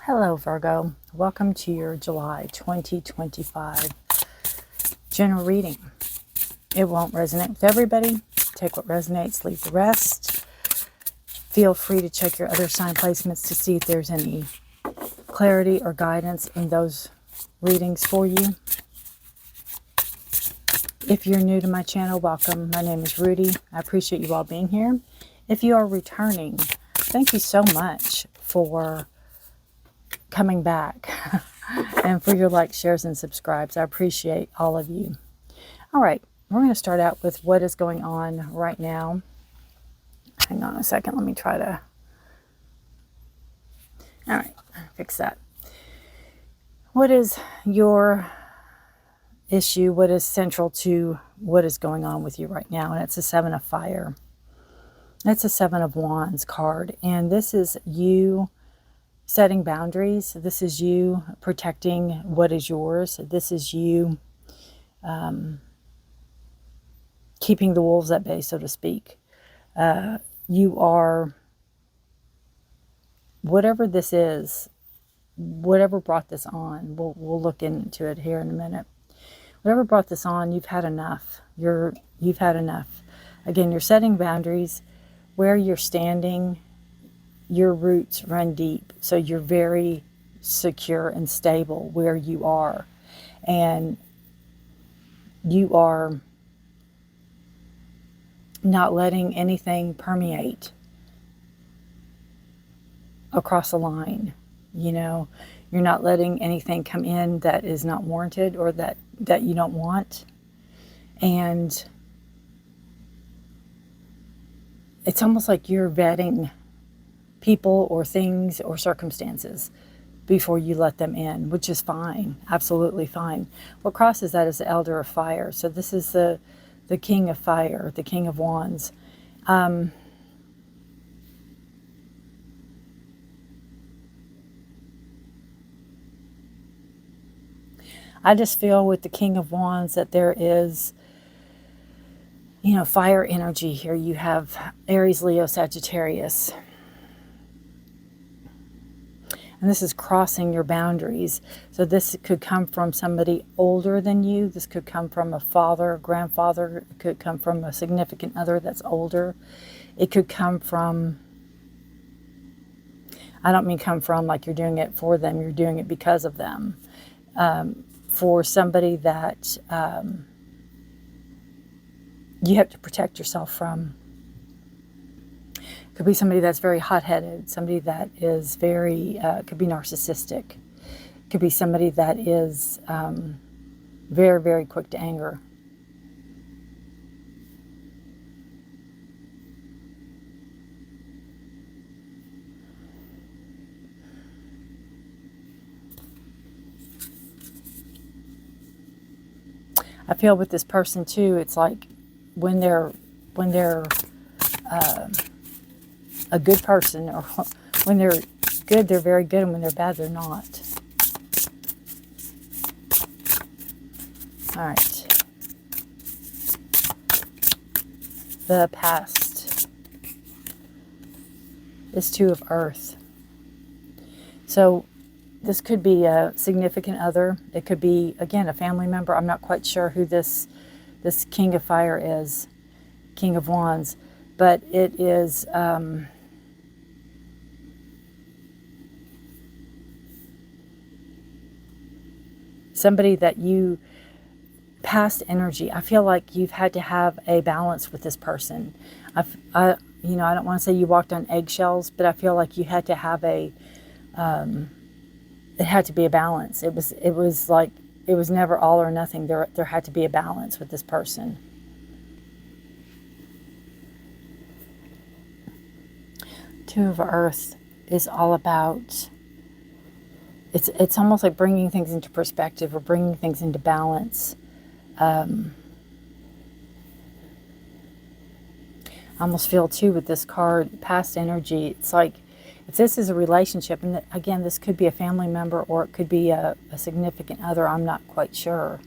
Hello, Virgo. Welcome to your July 2025 general reading. It won't resonate with everybody. Take what resonates, leave the rest. Feel free to check your other sign placements to see if there's any clarity or guidance in those readings for you. If you're new to my channel, welcome. My name is Rudi. I appreciate you all being here. If you are returning, thank you so much for coming back and for your likes, shares, and subscribes. I appreciate all of you. All right, we're going to start out with what is going on right now. Hang on a second. Let me try to... All right, fix that. What is your issue? What is central to what is going on with you right now? And it's a Seven of Fire. It's a Seven of Wands card. And this is you setting boundaries. This is you protecting what is yours. This is you keeping the wolves at bay, so to speak. You are, whatever this is, whatever brought this on, we'll look into it here in a minute. Whatever brought this on, you've had enough. You've had enough. Again, you're setting boundaries. Where you're standing, your roots run deep, so you're very secure and stable where you are, and you are not letting anything permeate across the line. You know, you're not letting anything come in that is not warranted or that you don't want. And it's almost like you're vetting people or things or circumstances before you let them in, which is fine, absolutely fine. What crosses that is the Elder of Fire. So this is the King of Fire, the King of Wands. I just feel with the King of Wands that there is, you know, fire energy here. You have Aries, Leo, Sagittarius. And this is crossing your boundaries. So this could come from somebody older than you. This could come from a father, a grandfather. It could come from a significant other that's older. It could come from, I don't mean come from like you're doing it for them. You're doing it because of them. For somebody that you have to protect yourself from. Could be somebody that's very hot-headed, somebody that is very, could be narcissistic. Could be somebody that is very, very quick to anger. I feel with this person too, it's like when they're a good person, or when they're good, they're very good, and when they're bad, they're not. All right. The past is Two of Earth. So this could be a significant other. It could be, again, a family member. I'm not quite sure who this King of Fire is, King of Wands, but it is... somebody that you, past energy. I feel like you've had to have a balance with this person. I don't want to say you walked on eggshells, but I feel like you had to have a, it had to be a balance. It was like, it was never all or nothing. There had to be a balance with this person. Two of Earth is all about, it's almost like bringing things into perspective or bringing things into balance. I almost feel too with this card, past energy. It's like if this is a relationship, and again, this could be a family member or it could be a significant other. I'm not quite sure.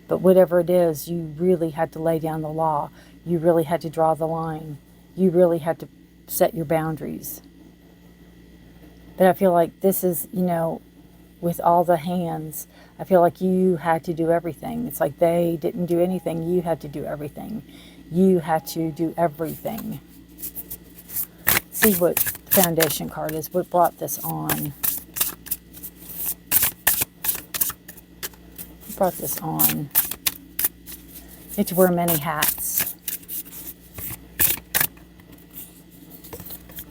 But whatever it is, you really had to lay down the law. You really had to draw the line. You really had to set your boundaries. But I feel like this is, you know, with all the hands, I feel like you had to do everything. It's like they didn't do anything. You had to do everything. You had to do everything. See what the Foundation card is. What brought this on? What brought this on? You have to wear many hats.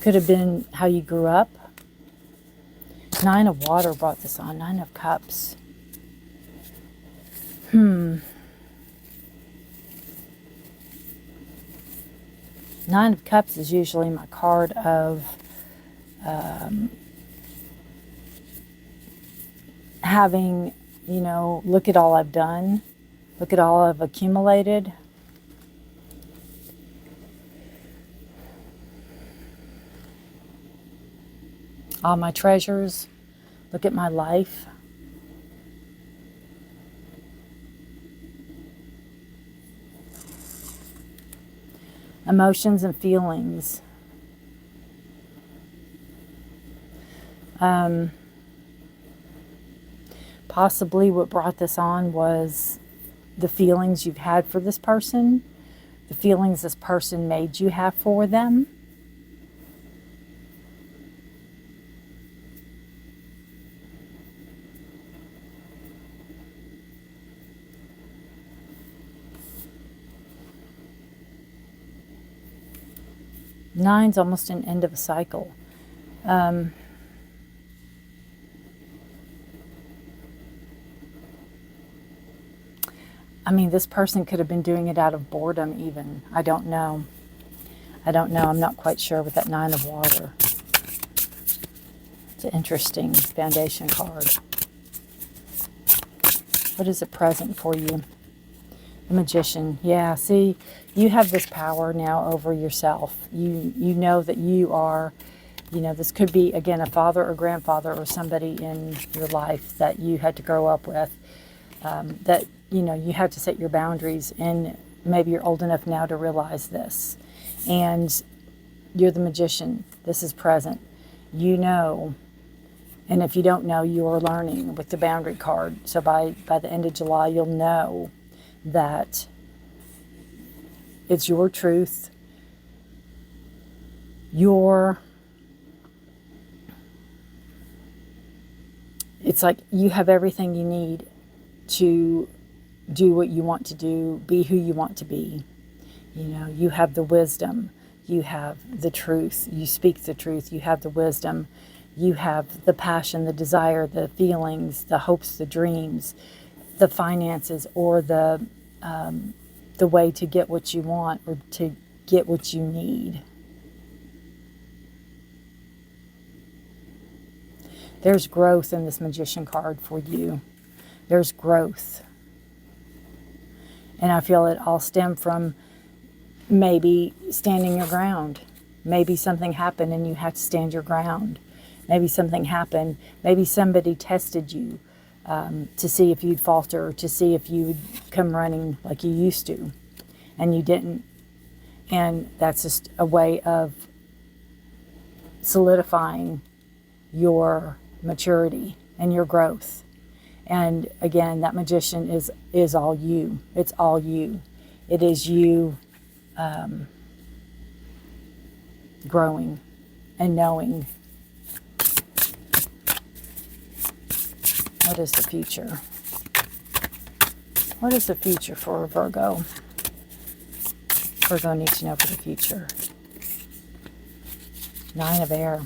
Could have been how you grew up. Nine of Water brought this on. Nine of Cups. Nine of Cups is usually my card of having, you know, look at all I've done. Look at all I've accumulated. All my treasures. Look at my life. Emotions and feelings. Possibly what brought this on was the feelings you've had for this person, the feelings this person made you have for them. Nine's almost an end of a cycle. I mean, this person could have been doing it out of boredom even. I don't know. I don't know. I'm not quite sure with that Nine of Water. It's an interesting Foundation card. What is it present for you? The Magician. Yeah, see, you have this power now over yourself. You know that you are, you know, this could be, again, a father or grandfather or somebody in your life that you had to grow up with, that, you know, you had to set your boundaries, and maybe you're old enough now to realize this. And you're the Magician. This is present. You know, and if you don't know, you are learning with the boundary card. So by the end of July, you'll know that it's your truth, it's like you have everything you need to do what you want to do, be who you want to be. You know, you have the wisdom, you have the truth, you speak the truth, you have the wisdom, you have the passion, the desire, the feelings, the hopes, the dreams, the finances, or the way to get what you want or to get what you need. There's growth in this Magician card for you. There's growth. And I feel it all stem from maybe standing your ground. Maybe something happened and you had to stand your ground. Maybe something happened. Maybe somebody tested you to see if you'd falter, or to see if you would come running like you used to, and you didn't. And that's just a way of solidifying your maturity and your growth. And again, that Magician is all you. It's all you. It is you growing and knowing. What is the future? What is the future for Virgo? Virgo needs to know for the future. Nine of Air.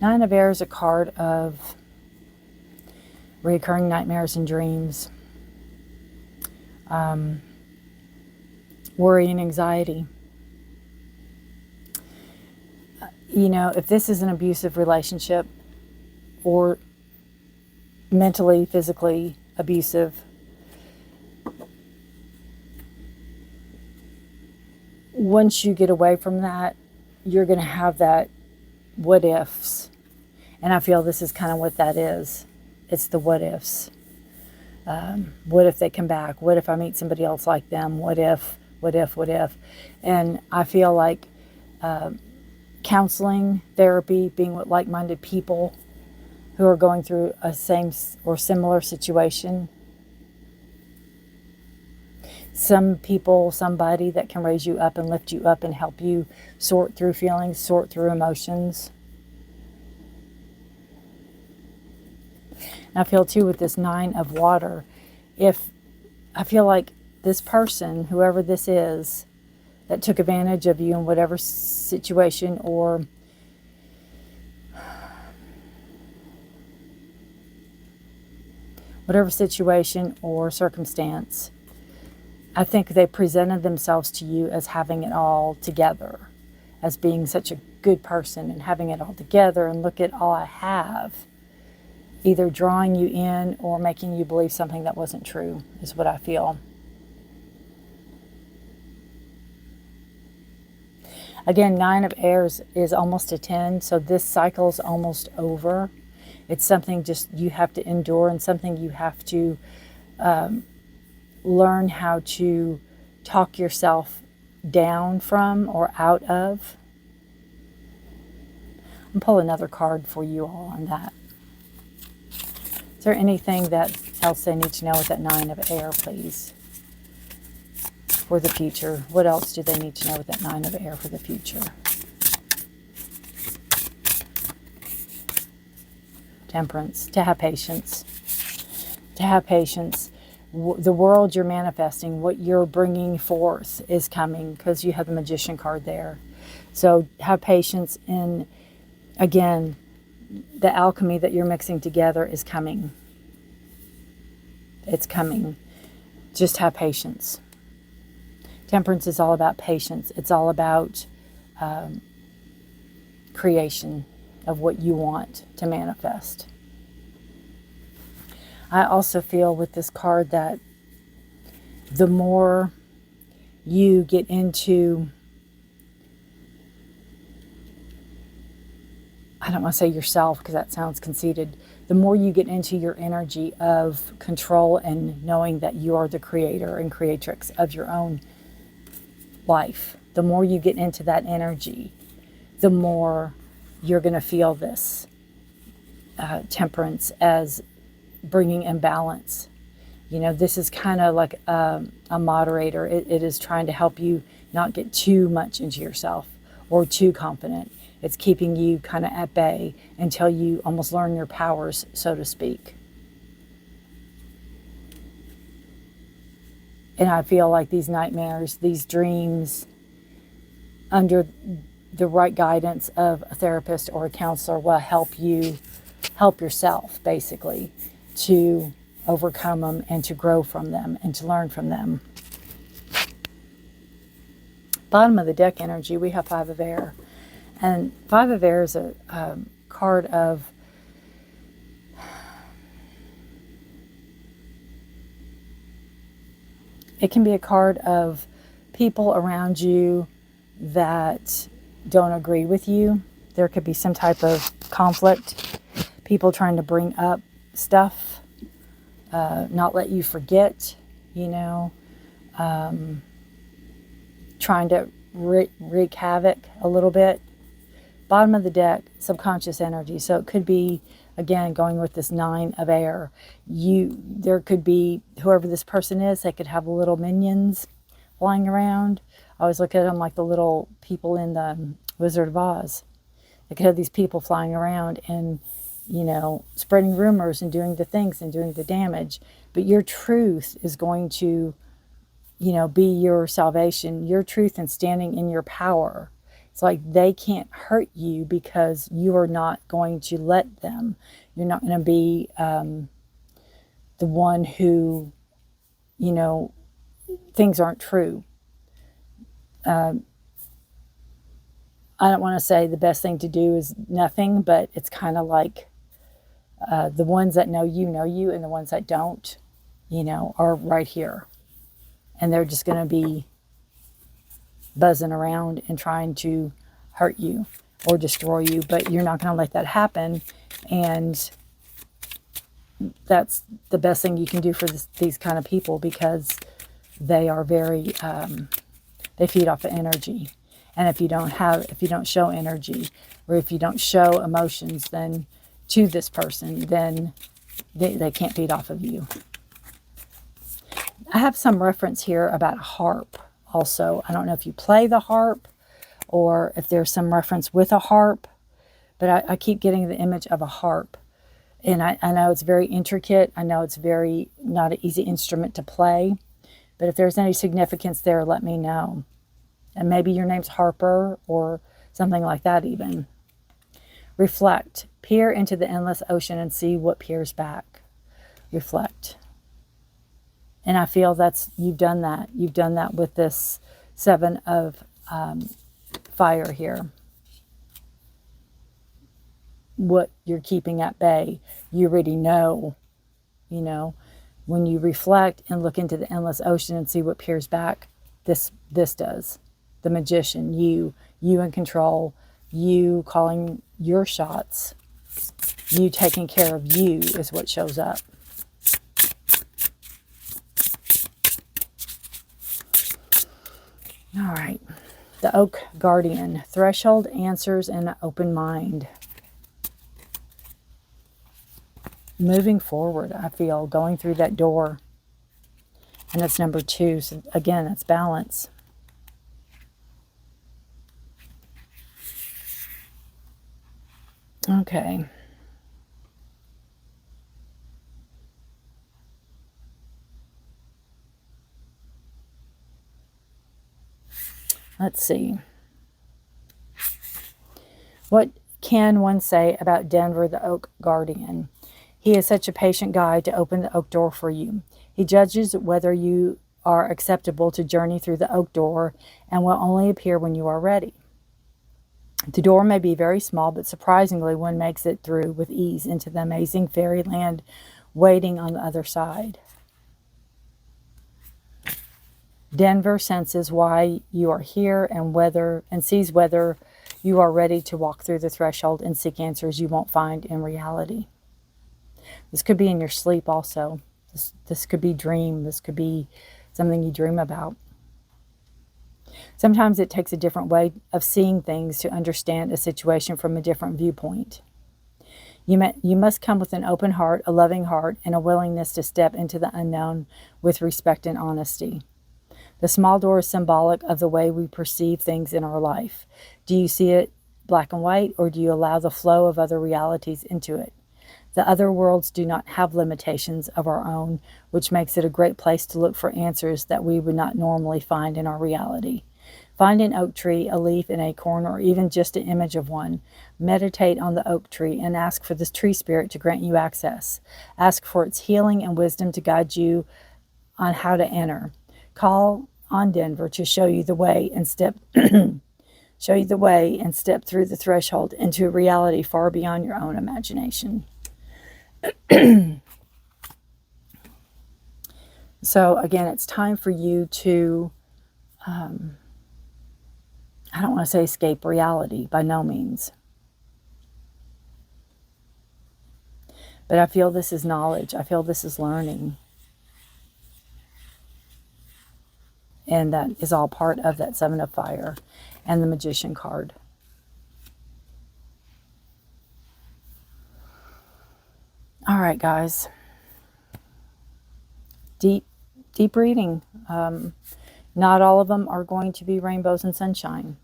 Nine of Air is a card of recurring nightmares and dreams, worry and anxiety. You know, if this is an abusive relationship or mentally, physically abusive, once you get away from that, you're going to have that what ifs. And I feel this is kind of what that is. It's the what ifs. What if they come back? What if I meet somebody else like them? What if, what if, what if? And I feel like counseling, therapy, being with like-minded people who are going through a same or similar situation. Some people, somebody that can raise you up and lift you up and help you sort through feelings, sort through emotions. And I feel too with this 9 of water, if I feel like this person, whoever this is, that took advantage of you in whatever situation or circumstance, I think they presented themselves to you as having it all together, as being such a good person and having it all together, and look at all I have. Either drawing you in or making you believe something that wasn't true is what I feel. Again, 9 of airs is almost a 10, so this cycle's almost over. It's something just you have to endure and something you have to learn how to talk yourself down from or out of. I'll pull another card for you all on that. Is there anything else they need to know with that 9 of air, please? For the future. What else do they need to know with that 9 of air for the future? Temperance. To have patience. To have patience. The world you're manifesting, what you're bringing forth is coming, because you have the Magician card there. So have patience in, again, the alchemy that you're mixing together is coming. It's coming. Just have patience. Temperance is all about patience. It's all about creation of what you want to manifest. I also feel with this card that the more you get into, I don't want to say yourself because that sounds conceited, the more you get into your energy of control and knowing that you are the creator and creatrix of your own life, the more you get into that energy, the more you're going to feel this temperance as bringing in balance. You know, this is kind of like a moderator. It is trying to help you not get too much into yourself or too confident. It's keeping you kind of at bay until you almost learn your powers, so to speak. And I feel like these nightmares, these dreams, under the right guidance of a therapist or a counselor, will help you help yourself, basically, to overcome them and to grow from them and to learn from them. Bottom of the deck energy, we have 5 of air. And 5 of air is a card of it can be a card of people around you that don't agree with you. There could be some type of conflict, people trying to bring up stuff, not let you forget, you know, trying to wreak havoc a little bit. Bottom of the deck, subconscious energy. So it could be, again, going with this 9 of air. There could be, whoever this person is, they could have little minions flying around. I always look at them like the little people in the Wizard of Oz. They could have these people flying around and, you know, spreading rumors and doing the things and doing the damage. But your truth is going to, you know, be your salvation. Your truth and standing in your power. It's like they can't hurt you because you are not going to let them. You're not going to be the one who, you know, things aren't true. I don't want to say the best thing to do is nothing, but it's kind of like the ones that know you, and the ones that don't, you know, are right here. And they're just going to be buzzing around and trying to hurt you or destroy you, but you're not going to let that happen. And that's the best thing you can do for these kind of people, because they are very, they feed off of energy. And if you don't show energy, or if you don't show emotions then to this person, then they can't feed off of you. I have some reference here about a harp also. I don't know if you play the harp or if there's some reference with a harp, but I keep getting the image of a harp. And I know it's very intricate. I know it's very not an easy instrument to play. But if there's any significance there, let me know. And maybe your name's Harper or something like that even. Reflect. Peer into the endless ocean and see what peers back. Reflect. And I feel you've done that. You've done that with this 7 of fire here. What you're keeping at bay, you already know. You know, when you reflect and look into the endless ocean and see what peers back, this does. The Magician, you in control, you calling your shots, you taking care of you is what shows up. All right. The Oak Guardian. Threshold, answers, and an open mind. Moving forward, I feel, going through that door. And that's number 2. So again, that's balance. Okay. Let's see. What can one say about Denver, the Oak Guardian? He is such a patient guide to open the oak door for you. He judges whether you are acceptable to journey through the oak door and will only appear when you are ready. The door may be very small, but surprisingly, one makes it through with ease into the amazing fairyland waiting on the other side. Denver senses why you are here and sees whether you are ready to walk through the threshold and seek answers you won't find in reality. This could be in your sleep also. This could be dream. This could be something you dream about. Sometimes it takes a different way of seeing things to understand a situation from a different viewpoint. You must come with an open heart, a loving heart, and a willingness to step into the unknown with respect and honesty. The small door is symbolic of the way we perceive things in our life. Do you see it black and white, or do you allow the flow of other realities into it? The other worlds do not have limitations of our own, which makes it a great place to look for answers that we would not normally find in our reality. Find an oak tree, a leaf, an acorn, or even just an image of one. Meditate on the oak tree and ask for the tree spirit to grant you access. Ask for its healing and wisdom to guide you on how to enter. Call on Denver to show you the way and step through the threshold into a reality far beyond your own imagination. So again, it's time for you to, I don't want to say escape reality, by no means. But I feel this is knowledge. I feel this is learning. And that is all part of that 7 of fire and the Magician card. All right, guys. Deep reading. Not all of them are going to be rainbows and sunshine.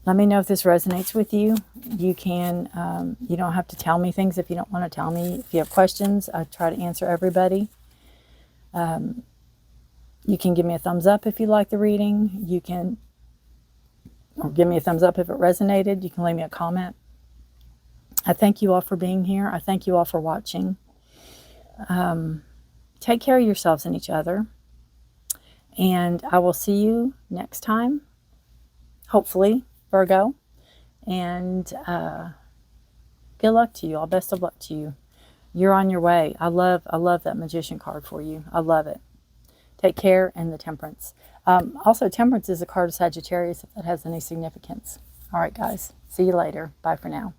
Let me know if this resonates with you. You can, you don't have to tell me things if you don't want to tell me. If you have questions, I try to answer everybody. You can give me a thumbs up if you like the reading. You can, or give me a thumbs up if it resonated. You can leave me a comment. I thank you all for being here. I thank you all for watching. Take care of yourselves and each other. And I will see you next time. Hopefully, Virgo. And good luck to you all. Best of luck to you. You're on your way. I love that Magician card for you. I love it. Take care, and the Temperance. Also, Temperance is a card of Sagittarius, if that has any significance. All right, guys. See you later. Bye for now.